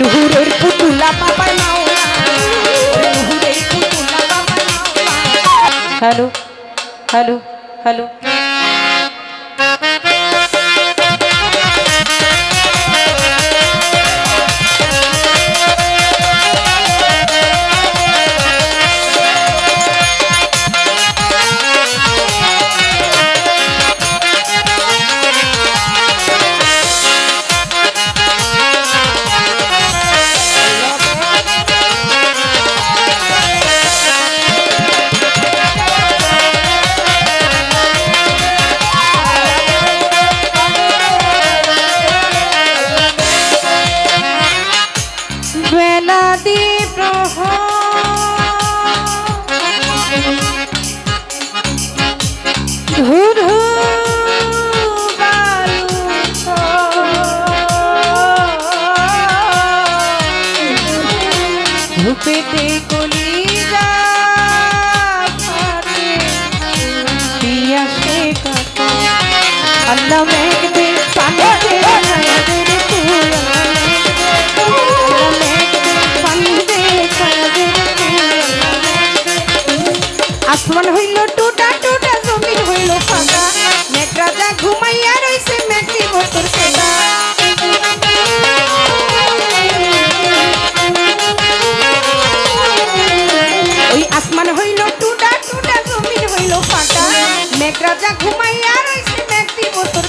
নুহুরের পুতুলা বাবা মাওলা নুহুরের পুতুলা বাবা মাওলা হ্যালো হ্যালো হ্যালো পেটে কলিজা ফাটে দিয়া সে কত আল্লাহ মেঘ দে পানি দে ছায়াদের ফুল আল্লাহ মেঘ দে পানি দে ছায়াদের ফুল আসমান হইল টুটা টুটা জমিন হইল ফাঁকা মেঘ রাজা ঘুমাইয়া রইছে মেঘটি মোটর খেলা আসমান হইল টুটা টুটা জমিন হইল ফাঁকা মেঘ রাজা ঘুমাইয়া রইছে মেঘ দিব তোর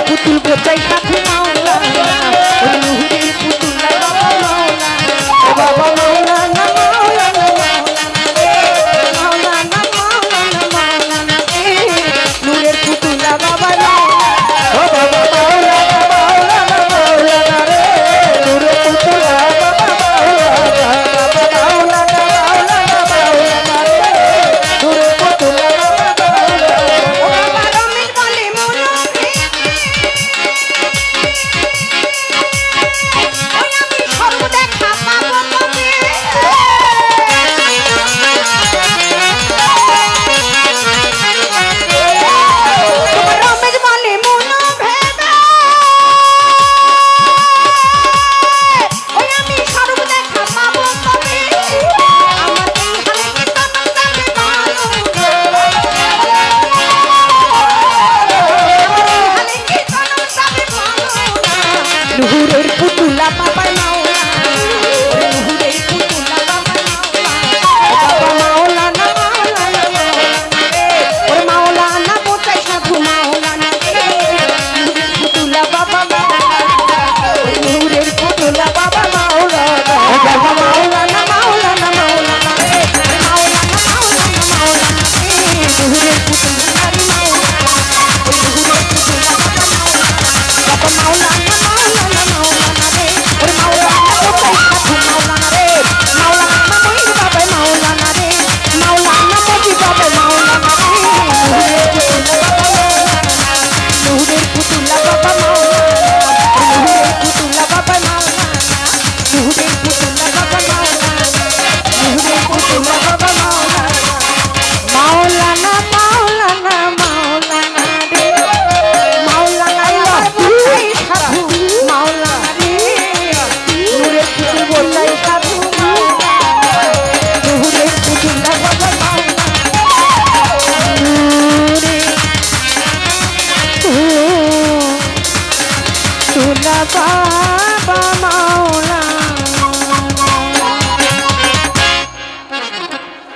পুতুল বোঝাই সাধু মাওলানা ওই নুরের পুতুল বাবা মাওলানা ও বাবা মাওলানা মাওলানা মাওলানা মাওলানা মাওলানা রে নুরের পুতুল বাবা মাওলানা ও বাবা মাওলানা মাওলানা মাওলানা রে নুরের পুতুল বাবা মাওলানা মাওলানা মাওলানা মাওলানা রে নুরের পুতুল বাবা মাওলানা ও বাবা রমেশ বলে মোরা ওই আমি সর্ব দেখা পাবো কবে তোমার রমেশ বলে মোরা ভেবে ওই আমি সর্ব দেখা পাবো কবে আমার এই হালে কি তোমার যাবে ভালো হালে কি তোমার যাবে ভালো নুহুরের পুতুলা বাবা মাওলানা নুহুরের পুতুলা বাবা মাওলানা মাওলানা ওরে মাওলানা বোঝাই সাধু মাওলানা নুহুরের পুতুলা বাবা মাওলানা নুহুরের পুতুলা বাবা মাওলানা বাবা মাওলানা মাওলানা মাওলানা রে মাওলানা মাওলানা মাওলানা নুহুরের পুতুলা বাড়ি মাওলানা নুহুরের পুতুলা বাবা মাওলানা বাবা মাওলানা মাওলানা মাওলানা রে ওরে মাওলানা বোঝাই সাধু মাওলানা রে মাওলানা মইন বাবা মাওলানা রে মাওলানা মজি বাবা মাওলানা রে নুহুরের পুতুলা বাবা মাওলানা নুহুরের পুতুলা বাবা মাওলানা নুহুরের পুতুলা বাবা মাওলানা নুহুরের পুতুলা বাবা মাওলানা নুহুরের পুতুলা বাবা মাওলানা মাওলানা মাওলানা মাওলানা রে মাওলানা আমার বোঝাই সাধু মাওলানা রে নুরের পুতুল বোঝাই সাধু মাওলানা নুহুরের পুতুলা বাবা মাওলানা নুরে তুলা বাবা মাওলানা